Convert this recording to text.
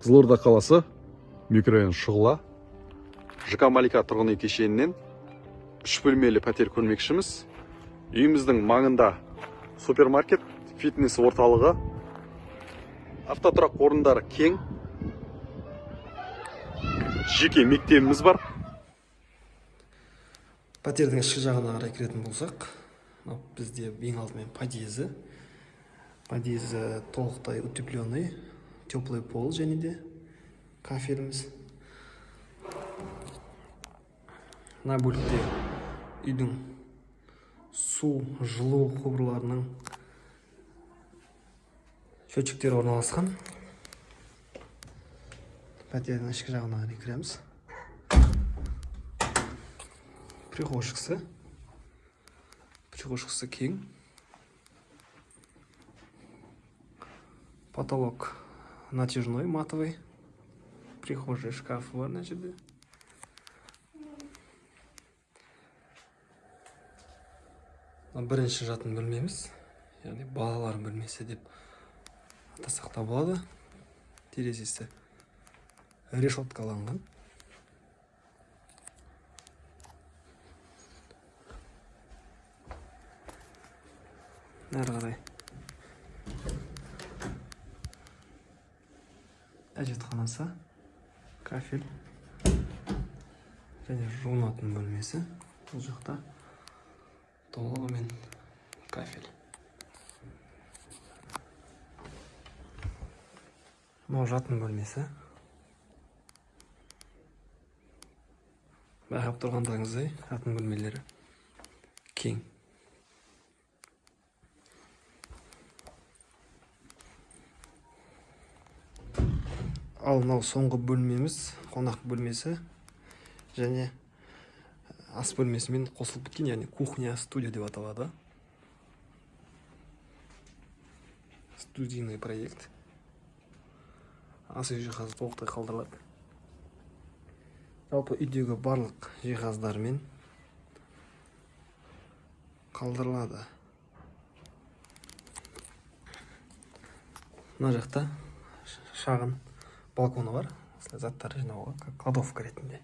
Қызылорда қаласы, микрорайон Шұғыла, ЖК Малика тұрғын үй кешенінен 3 бөлмелі пәтер көрмекшіміз. Үйіміздің маңында супермаркет, фитнес орталығы, автотұрақ орындары кең, жеке мектебіміз бар. Пәтердің ішкі жағына қарай кіретін болсақ, бізде ең алдымен подъезі толықтай утепленный, теплый пол және де кафеліміз. Мына бөлікте үйдің су, жылу құбырларының счетчиктері орналасқан. Пәтердің ішкі жағына қарай кіреміз. Прихожкасы кең. Потолок натяжной, матовый. Прихожий шкаф бар мына жерде. Бірінші жатын бөлмеміз, яғни балалар бөлмесі деп атасақ та болады. Терезесі решеткаланған. Әрі қарай әжетханасы, кафель және жуынатын бөлмесі. Бұл жақта толығымен кафель. Мынау жатын бөлмесі. Байқап тұрғандарыңыздай, жатын бөлмелері кең. Ал мынау соңғы бөлмеміз, қонақ бөлмесі және ас бөлмесімен қосылып кеткен, яғни кухня, студия деп аталады. Студийный проект. Ас үй жиһазы толықтай қалдырылады. Жалпы үйдегі барлық жиһаздармен қалдырылады. Мына жақта шағын балконы бар. Заттар жинауға, кладовка ретінде.